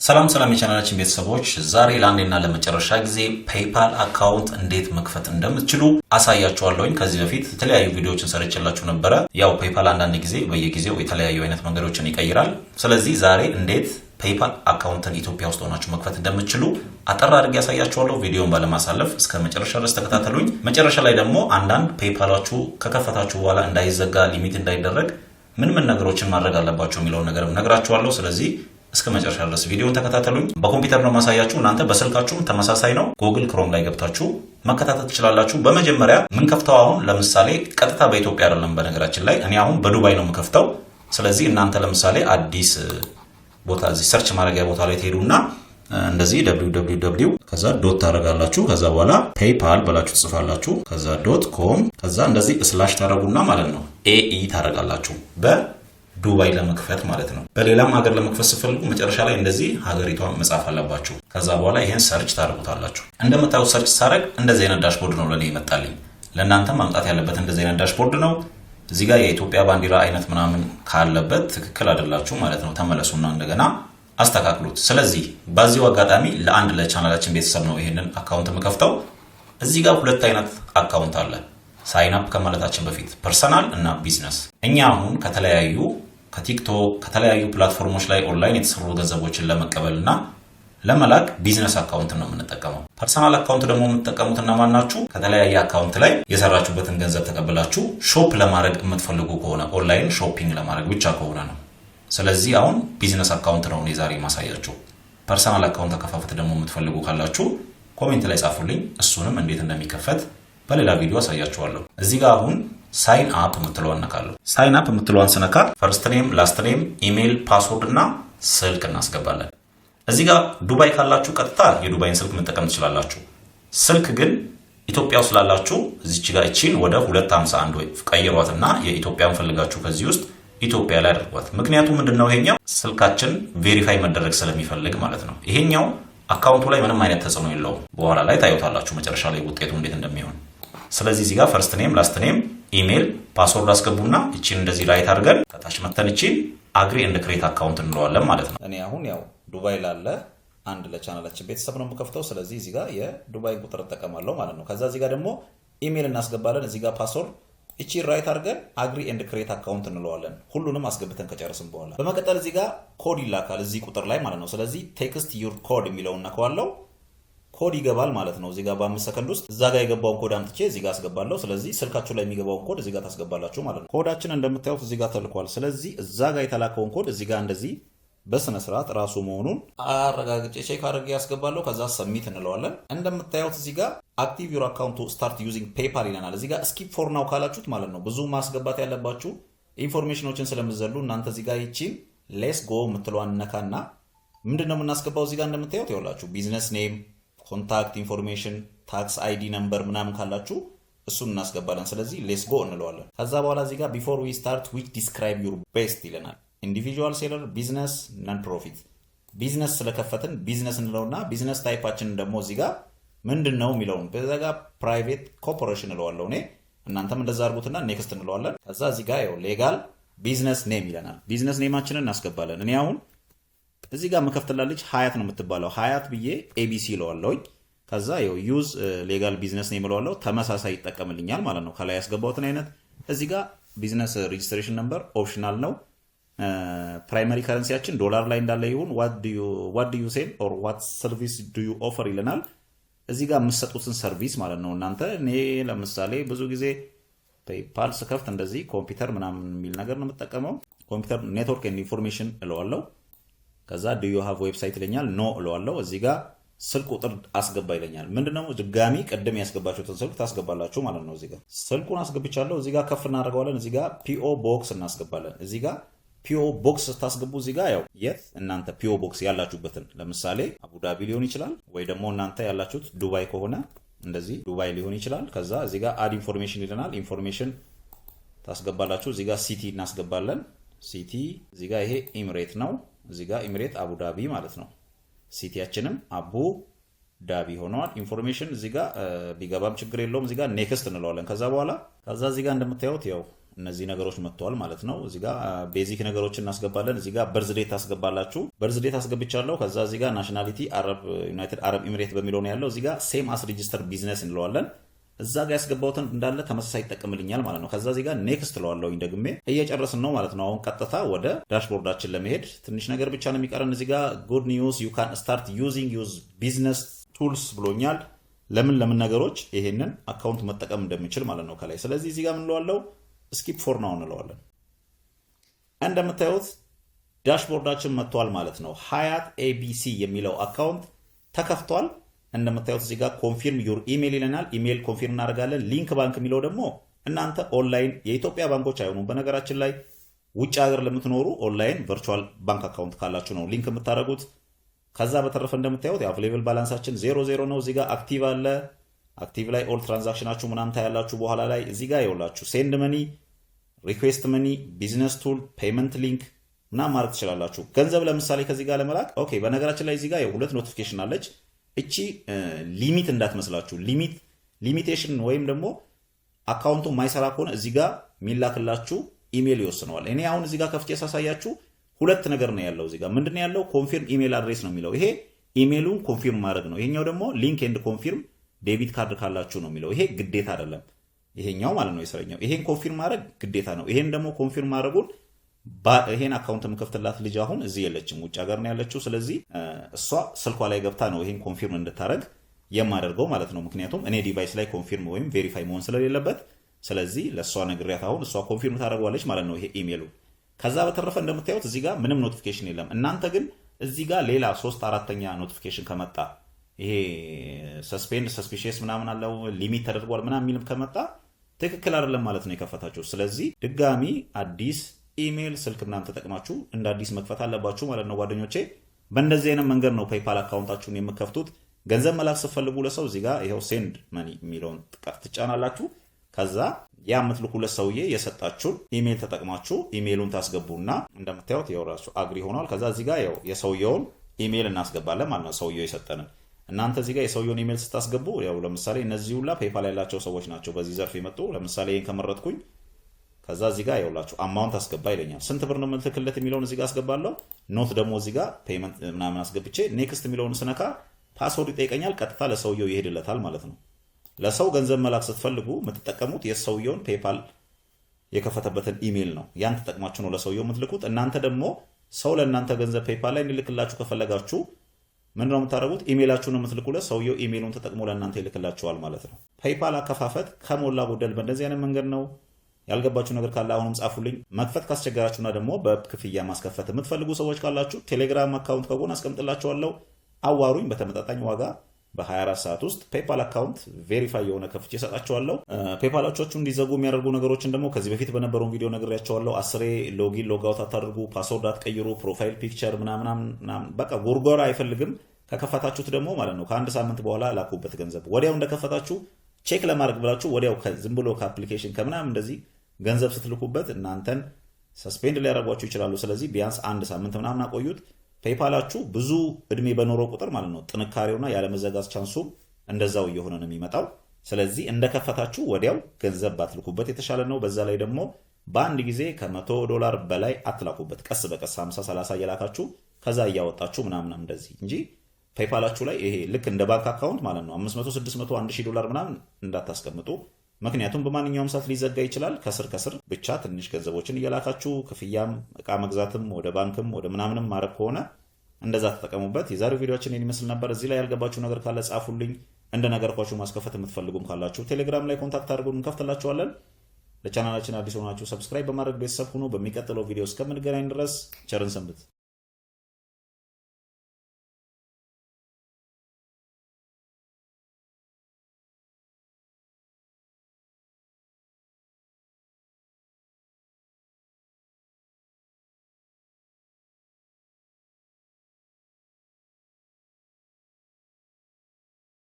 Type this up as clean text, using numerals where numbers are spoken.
ሰላም የቻናላችን ቤተሰቦች ዛሬ ለአንዴና ለመጨረሻ ጊዜ ፔይፓል አካውንት እንዴት መክፈት እንደምትችሉ አሳያችኋለሁኝ። ከዚህ በፊት የተለያዩ ቪዲዮዎችን ሰርቼላችሁ ነበረ። ያው ፔይፓል አንዳንድ ጊዜ በየጊዜው የተለያዩ አይነት መንገዶችን ይቀይራል። ስለዚህ ዛሬ እንዴት ፔይፓል አካውንትን ኢትዮጵያ ውስጥ ሆናችሁ መክፈት እንደምትችሉ አጠር አድርጌ ያሳያችኋለሁ። ቪዲዮውን ባለማሳለፍ እስከ መጨረሻ ድረስ ተከታተሉኝ። መጨረሻ ላይ ደግሞ አንዳንድ ፔይፓላችሁ ከከፈታችሁ በኋላ እንዳይዘጋ ሊሚት እንዳይደረግ ምን ነገሮችን ማድረግ አለባችሁ የሚለውን ነገርም ነግራችኋለሁ። ስለዚህ እስከ መጨረሻ ድረስ ቪዲዮውን ተከታተሉኝ። በኮምፒውተር ነው ማሳያችሁ። እናንተ በስልካችሁም ተመሳሳይ ነው። ጉግል ክሮም ላይ ገብታችሁ መከታተል ትችላላችሁ። በመጀመሪያ ምን ከፍተው አሁን ለምሳሌ ቀጥታ በኢትዮጵያ አይደለም፣ በነገራችን ላይ እኔ አሁን በዱባይ ነው የምከፍተው። ስለዚህ እናንተ ለምሳሌ አዲስ ቦታ እዚህ ሰርች ማድረጊያ ቦታ ላይ ትሄዱና እንደዚህ www ከዛ ዶት ታረጋላችሁ። ከዛ በኋላ ፔይፓል ብላችሁ ትጽፋላችሁ። ከዛ .com ከዛ እንደዚህ ስላሽ ታረጉና ማለት ነው AE ታረጋላችሁ በዱባይ ለመክፈት ማለት ነው። በሌላም ሀገር ለመክፈት ስትፈልጉ መጨረሻ ላይ እንደዚህ ሀገሪቷን መጻፍ አለባችሁ። ከዛ በኋላ ይሄን ሰርች ታረጉታላችሁ። እንደምታዩት ሰርች ሳረግ እንደዚህ አይነት ዳሽቦርድ ነው ለኔ ይመጣልኝ። ለእናንተ ማምጣት ያለበት እንደዚህ አይነት ዳሽቦርድ ነው። እዚህ ጋር የኢትዮጵያ ባንዲራ አይነት ምናምን ካለበት ትክክል አይደላችሁ ማለት ነው። ተመለሱና እንደገና አስተካክሉት። ስለዚህ በዚሁ አጋጣሚ ለቻናላችን ቤተሰብ ነው ይሄንን አካውንት የምከፍተው። እዚህ ጋር ሁለት አይነት አካውንት አለ። ሳይን አፕ ከማለታችን በፊት ፐርሰናል እና ቢዝነስ። እኛ አሁን ከቲክቶክ ከተለያዩ ፕላትፎርሞች ላይ ኦንላይን የተሰሩ ገንዘቦችን ለመቀበልና ለመላክ ቢዝነስ አካውንት ነው የምንጠቀመው። ፐርሰናል አካውንት ደግሞ የምትጠቀሙት እና ማናችሁ ከተለያየ አካውንት ላይ የሰራችሁበትን ገንዘብ ተቀብላችሁ ሾፕ ለማድረግ የምትፈልጉ ከሆነ ኦንላይን ሾፒንግ ለማድረግ ብቻ ከሆነ ነው። ስለዚህ አሁን ቢዝነስ አካውንት ነው እኔ ዛሬ ማሳያችሁ። ፐርሰናል አካውንት ተከፋፈት ደግሞ የምትፈልጉ ካላችሁ ኮሜንት ላይ ጻፉልኝ። እሱንም እንዴት እንደሚከፈት በሌላ ቪዲዮ አሳያችኋለሁ። እዚህ ጋር አሁን ሳይን አፕ የምትለዋን ነካለሁ። ሳይን አፕ የምትለዋን ስነካ ፈርስት ኔም፣ ላስት ኔም፣ ኢሜል፣ ፓስወርድ እና ስልክ እናስገባለን። እዚህ ጋር ዱባይ ካላችሁ ቀጥታ የዱባይን ስልክ መጠቀም ትችላላችሁ። ስልክ ግን ኢትዮጵያ ውስጥ ላላችሁ እዚች ጋር እቺን ወደ 251 ወይ ቀይሯትና የኢትዮጵያን ፈልጋችሁ ከዚህ ውስጥ ኢትዮጵያ ላይ አድርጓት። ምክንያቱም ምንድነው ይሄኛው ስልካችን ቬሪፋይ መደረግ ስለሚፈልግ ማለት ነው። ይሄኛው አካውንቱ ላይ ምንም አይነት ተጽዕኖ የለውም። በኋላ ላይ ታዩታላችሁ መጨረሻ ላይ ውጤቱ እንዴት እንደሚሆን። ስለዚህ እዚህ ጋር ፈርስት ኔም፣ ላስት ኔም፣ ኢሜል፣ ፓስወርድ አስገቡና እቺን እንደዚህ ራይት አድርገን ከታች መተን እቺን አግሪ ኤንድ ክሬት አካውንት እንለዋለን ማለት ነው። እኔ አሁን ያው ዱባይ ላለ አንድ ለቻናላችን ቤተሰብ ነው የምከፍተው። ስለዚህ እዚህ ጋር የዱባይ ቁጥር እጠቀማለሁ ማለት ነው። ከዛ እዚህ ጋር ደግሞ ኢሜል እናስገባለን። እዚህ ጋር ፓስወርድ እቺ ራይት አድርገን አግሪ ኤንድ ክሬት አካውንት እንለዋለን። ሁሉንም አስገብተን ከጨረስን በኋላ በመቀጠል እዚህ ጋር ኮድ ይላካል እዚህ ቁጥር ላይ ማለት ነው። ስለዚህ ቴክስት ዩር ኮድ የሚለውን ነካዋለሁ። ኮድ ይገባል ማለት ነው። እዚህ ጋር በ5 ሰከንድ ውስጥ እዛ ጋር የገባውን ኮድ አምጥቼ እዚህ ጋር አስገባለሁ። ስለዚህ ስልካችሁ ላይ የሚገባውን ኮድ እዚህ ጋር ታስገባላችሁ ማለት ነው። ኮዳችን እንደምታዩት እዚህ ጋር ተልኳል። ስለዚህ እዛ ጋር የተላከውን ኮድ እዚህ ጋር እንደዚህ በስነ ስርዓት ራሱ መሆኑን አረጋግጬ ቼክ አድርጌ ያስገባለሁ። ከዛ ሰሚት እንለዋለን። እንደምታዩት እዚህ ጋር አክቲቭ ዩር አካውንት ቱ ስታርት ዩዚንግ ፔይፓል ይለናል። እዚህ ጋር ስኪፕ ፎር ናው ካላችሁት ማለት ነው ብዙ ማስገባት ያለባችሁ ኢንፎርሜሽኖችን ስለምዘሉ እናንተ እዚህ ጋር ይቺን ሌስ ጎ የምትለዋን ነካና ምንድነው የምናስገባው እዚህ ጋር እንደምታዩት ይኸውላችሁ ቢዝነስ ኔም፣ ኮንታክት ኢንፎርሜሽን፣ ታክስ አይዲ ነምበር ምናምን ካላችሁ እሱን እናስገባለን። ስለዚህ ሌስ ጎ እንለዋለን። ከዛ በኋላ እዚህ ጋር ቢፎር ዊ ስታርት ዊች ዲስክራይብ ዩር ቤስት ይለናል። ኢንዲቪጁዋል ሴለር፣ ቢዝነስ፣ ነን ፕሮፊት። ቢዝነስ ስለከፈትን ቢዝነስ እንለውና ቢዝነስ ታይፓችንን ደግሞ እዚህ ጋር ምንድነው የሚለውን በዛ ጋር ፕራይቬት ኮርፖሬሽን እለዋለሁ እኔ። እናንተም እንደዛ አድርጉትና ኔክስት እንለዋለን። ከዛ እዚህ ጋር ያው ሌጋል ቢዝነስ ኔም ይለናል። ቢዝነስ ኔማችንን እናስገባለን። እኔ አሁን እዚህ ጋር መከፍትላለች ሀያት ነው የምትባለው። ሀያት ብዬ ኤቢሲ እለዋለሁኝ። ከዛ ያው ዩዝ ሌጋል ቢዝነስ ኔም እለዋለሁ። ተመሳሳይ ይጠቀምልኛል ማለት ነው ከላይ ያስገባሁትን አይነት። እዚህ ጋር ቢዝነስ ሬጂስትሬሽን ነምበር ኦፕሽናል ነው። ፕራይመሪ ከረንሲያችን ዶላር ላይ እንዳለ ይሁን what do you sell or what service do you offer ይለናል። እዚህ ጋር የምትሰጡትን ሰርቪስ ማለት ነው እናንተ። እኔ ለምሳሌ ብዙ ጊዜ ፔይፓል ስከፍት እንደዚህ ኮምፒውተር ምናምን የሚል ነገር ነው የምጠቀመው። ኮምፒውተር ኔትወርክ ኤንድ ኢንፎርሜሽን እለዋለሁ። ከዛ do you have ዌብሳይት ይለኛል። ኖ እለዋለሁ። እዚህ ጋር ስልክ ቁጥር አስገባ ይለኛል። ምንድነው ድጋሚ ቅድም ያስገባችሁትን ስልክ ታስገባላችሁ ማለት ነው። እዚህ ጋር ስልኩን አስገብቻለሁ። እዚህ ጋር ከፍ እናደርገዋለን። እዚህ ጋር ፒኦ ቦክስ እናስገባለን። እዚህ ጋር ፒኦ ቦክስ ስታስገቡ እዚህ ጋር ያው የት እናንተ ፒኦ ቦክስ ያላችሁበትን ለምሳሌ አቡዳቢ ሊሆን ይችላል፣ ወይ ደግሞ እናንተ ያላችሁት ዱባይ ከሆነ እንደዚህ ዱባይ ሊሆን ይችላል። ከዛ እዚህ ጋር አድ ኢንፎርሜሽን ይለናል። ኢንፎርሜሽን ታስገባላችሁ። እዚህ ጋር ሲቲ እናስገባለን። ሲቲ እዚህ ጋር ይሄ ኢሚሬት ነው። እዚህ ጋር ኢሚሬት አቡዳቢ ማለት ነው። ሲቲያችንም አቡ ዳቢ ሆነዋል። ኢንፎርሜሽን እዚህ ጋር ቢገባም ችግር የለውም። እዚህ ጋር ኔክስት እንለዋለን። ከዛ በኋላ እዚህ ጋር እንደምታዩት ያው እነዚህ ነገሮች መጥተዋል ማለት ነው። እዚህ ጋር ቤዚክ ነገሮችን እናስገባለን። እዚህ ጋር በርዝዴት ታስገባላችሁ። በርዝዴት አስገብቻለሁ። ከዛ እዚህ ጋር ናሽናሊቲ ዩናይትድ አረብ ኤሚሬት በሚለው ነው ያለው። እዚህ ጋር ሴም አስ ሬጂስተር ቢዝነስ እንለዋለን። እዛ ጋር ያስገባውትን እንዳለ ተመሳሳይ ይጠቀምልኛል ማለት ነው። ከዛ እዚህ ጋር ኔክስት ለዋለሁኝ ደግሜ እየጨረስን ነው ማለት ነው። አሁን ቀጥታ ወደ ዳሽቦርዳችን ለመሄድ ትንሽ ነገር ብቻ ነው የሚቀረን። እዚህ ጋር ጉድ ኒውስ ዩ ካን ስታርት ዩዚንግ ዩዝ ቢዝነስ ቱልስ ብሎኛል። ለምን ነገሮች ይሄንን አካውንት መጠቀም እንደምችል ማለት ነው ከላይ። ስለዚህ እዚህ ጋር ምን ለዋለው ስኪፕ ፎር ናው እንለዋለን። እንደምታዩት ዳሽቦርዳችን መጥቷል ማለት ነው። ሀያት ኤቢሲ የሚለው አካውንት ተከፍቷል። እንደምታዩት እዚህ ጋር ኮንፊርም ዩር ኢሜል ይለናል። ኢሜል ኮንፊርም እናደርጋለን። ሊንክ ባንክ የሚለው ደግሞ እናንተ ኦንላይን የኢትዮጵያ ባንኮች አይሆኑም። በነገራችን ላይ ውጭ ሀገር ለምትኖሩ ኦንላይን ቨርቹዋል ባንክ አካውንት ካላችሁ ነው ሊንክ የምታደርጉት። ከዛ በተረፈ እንደምታዩት አቬሌብል ባላንሳችን 00 ነው። እዚህ ጋር አክቲቭ አለ። አክቲቭ ላይ ኦል ትራንዛክሽናችሁ ምናምን ታያላችሁ። በኋላ ላይ እዚህ ጋር ይኸውላችሁ ሴንድ መኒ፣ ሪኩዌስት መኒ፣ ቢዝነስ ቱል፣ ፔመንት ሊንክ ምናምን ማድረግ ትችላላችሁ። ገንዘብ ለምሳሌ ከዚህ ጋር ለመላክ ኦኬ። በነገራችን ላይ እዚህ ጋር የሁለት ኖቲፊኬሽን አለች። እቺ ሊሚት እንዳትመስላችሁ። ሊሚቴሽን ወይም ደግሞ አካውንቱ ማይሰራ ከሆነ እዚህ ጋር የሚላክላችሁ ኢሜል ይወስነዋል። እኔ አሁን እዚህ ጋር ከፍቼ ሳሳያችሁ ሁለት ነገር ነው ያለው። እዚህ ጋር ምንድነው ያለው? ኮንፊርም ኢሜል አድሬስ ነው የሚለው። ይሄ ኢሜሉን ኮንፊርም ማድረግ ነው። ይሄኛው ደግሞ ሊንክ ኤንድ ኮንፊርም ዴቢት ካርድ ካላችሁ ነው የሚለው። ይሄ ግዴታ አይደለም፣ ይሄኛው ማለት ነው የስረኛው። ይሄን ኮንፊርም ማድረግ ግዴታ ነው። ይሄን ደግሞ ኮንፊርም ማድረጉን ይሄን አካውንት የምከፍትላት ልጅ አሁን እዚህ የለችም፣ ውጭ ሀገር ነው ያለችው። ስለዚህ እሷ ስልኳ ላይ ገብታ ነው ይሄን ኮንፊርም እንድታረግ የማደርገው ማለት ነው። ምክንያቱም እኔ ዲቫይስ ላይ ኮንፊርም ወይም ቬሪፋይ መሆን ስለሌለበት፣ ስለዚህ ለእሷ ነግሬያት አሁን እሷ ኮንፊርም ታደርገዋለች ማለት ነው ይሄ ኢሜሉ። ከዛ በተረፈ እንደምታዩት እዚህ ጋር ምንም ኖቲፊኬሽን የለም። እናንተ ግን እዚህ ጋር ሌላ 3/4ኛ ኖቲፊኬሽን ከመጣ ይሄ ሰስፔንድ ሰስፒሺየስ ምናምን አለው ሊሚት ተደርጓል ምናምን የሚልም ከመጣ ትክክል አይደለም ማለት ነው የከፈታችሁ። ስለዚህ ድጋሚ አዲስ ኢሜል ስልክ ምናምን ተጠቅማችሁ እንደ አዲስ መክፈት አለባችሁ ማለት ነው ጓደኞቼ። በእንደዚህ አይነት መንገድ ነው ፔይፓል አካውንታችሁን የምከፍቱት። ገንዘብ መላክ ስትፈልጉ ለሰው እዚህ ጋር ይሄው ሴንድ መኒ የሚለውን ትጫናላችሁ። ከዛ ያ የምትልኩለት ሰውዬ የሰጣችሁን ኢሜል ተጠቅማችሁ ኢሜሉን ታስገቡና እንደምታዩት ያው ራሱ አግሪ ሆኗል። ከዛ እዚህ ጋር ያው የሰውየውን ኢሜል እናስገባለን ማለት ነው፣ ሰውየው የሰጠንን። እናንተ እዚህ ጋር የሰውየውን ኢሜል ስታስገቡ ያው ለምሳሌ እነዚህ ሁላ ፔይፓል ያላቸው ሰዎች ናቸው በዚህ ዘርፍ የመጡ። ለምሳሌ ይሄን ከመረጥኩኝ ከዛ እዚህ ጋር ያውላችሁ አማውንት አስገባ ይለኛል። ስንት ብር ነው የምልክለት የሚለውን እዚህ ጋር አስገባለሁ። ኖት ደግሞ እዚህ ጋር ፔመንት ምናምን አስገብቼ ኔክስት የሚለውን ስነካ ፓስወርድ ይጠይቀኛል። ቀጥታ ለሰውየው ይሄድለታል ማለት ነው። ለሰው ገንዘብ መላክ ስትፈልጉ የምትጠቀሙት የሰውየውን ፔይፓል የከፈተበትን ኢሜል ነው። ያን ተጠቅማችሁ ነው ለሰውየው የምትልኩት። እናንተ ደግሞ ሰው ለእናንተ ገንዘብ ፔይፓል ላይ እንዲልክላችሁ ከፈለጋችሁ ምንድን ነው የምታደርጉት? ኢሜላችሁን ነው የምትልኩለት። ሰውየው ኢሜሉን ተጠቅሞ ለእናንተ ይልክላችኋል ማለት ነው። ፔይፓል አከፋፈት ከሞላ ጎደል በእንደዚህ አይነት መንገድ ነው። ያልገባችሁ ነገር ካለ አሁንም ጻፉልኝ። መክፈት ካስቸገራችሁና ደግሞ በክፍያ ማስከፈት የምትፈልጉ ሰዎች ካላችሁ ቴሌግራም አካውንት ከጎን አስቀምጥላችኋለሁ። አዋሩኝ። በተመጣጣኝ ዋጋ በ24 ሰዓት ውስጥ ፔይፓል አካውንት ቬሪፋይ የሆነ ከፍቼ እሰጣችኋለሁ። ፔይፓሎቻችሁ እንዲዘጉ የሚያደርጉ ነገሮችን ደግሞ ከዚህ በፊት በነበረውን ቪዲዮ ነግሬያችኋለሁ። 10 ሎጊን ሎጋውት አታድርጉ፣ ፓስወርድ አትቀይሩ፣ ፕሮፋይል ፒክቸር ምናምን በቃ ጎርጎራ አይፈልግም። ከከፈታችሁት ደግሞ ማለት ነው ከአንድ ሳምንት በኋላ ላኩበት ገንዘብ። ወዲያው እንደከፈታችሁ ቼክ ለማድረግ ብላችሁ ወዲያው ዝም ብሎ ከአፕሊኬሽን ከምናምን እንደዚህ ገንዘብ ስትልኩበት እናንተን ሰስፔንድ ሊያደርጓችሁ ይችላሉ። ስለዚህ ቢያንስ አንድ ሳምንት ምናምን አቆዩት። ፔይፓላችሁ ብዙ እድሜ በኖረው ቁጥር ማለት ነው ጥንካሬውና ያለመዘጋት ቻንሱ እንደዛው እየሆነ ነው የሚመጣው። ስለዚህ እንደከፈታችሁ ወዲያው ገንዘብ ባትልኩበት የተሻለ ነው። በዛ ላይ ደግሞ በአንድ ጊዜ $100 በላይ አትላኩበት። ቀስ በቀስ 50-30 እየላካችሁ ከዛ እያወጣችሁ ምናምን እንደዚህ እንጂ ፔይፓላችሁ ላይ ይሄ ልክ እንደ ባንክ አካውንት ማለት ነው $500፣ $600፣ $1000 ምናምን እንዳታስቀምጡ። ምክንያቱም በማንኛውም ሰዓት ሊዘጋ ይችላል። ከስር ብቻ ትንሽ ገንዘቦችን እየላካችሁ ክፍያም እቃ መግዛትም ወደ ባንክም ወደ ምናምንም ማድረግ ከሆነ እንደዛ ተጠቀሙበት። የዛሬው ቪዲዮአችን ይህን ይመስል ነበር። እዚህ ላይ ያልገባችሁ ነገር ካለ ጻፉልኝ። እንደነገርኳችሁ ማስከፈት የምትፈልጉም ካላችሁ ቴሌግራም ላይ ኮንታክት አድርጉን፣ እንከፍትላችኋለን። ለቻናላችን አዲስ ሆናችሁ ሰብስክራይብ በማድረግ ቤተሰብ ሁኑ። በሚቀጥለው ቪዲዮ እስከምንገናኝ ድረስ ቸርን ሰንብት።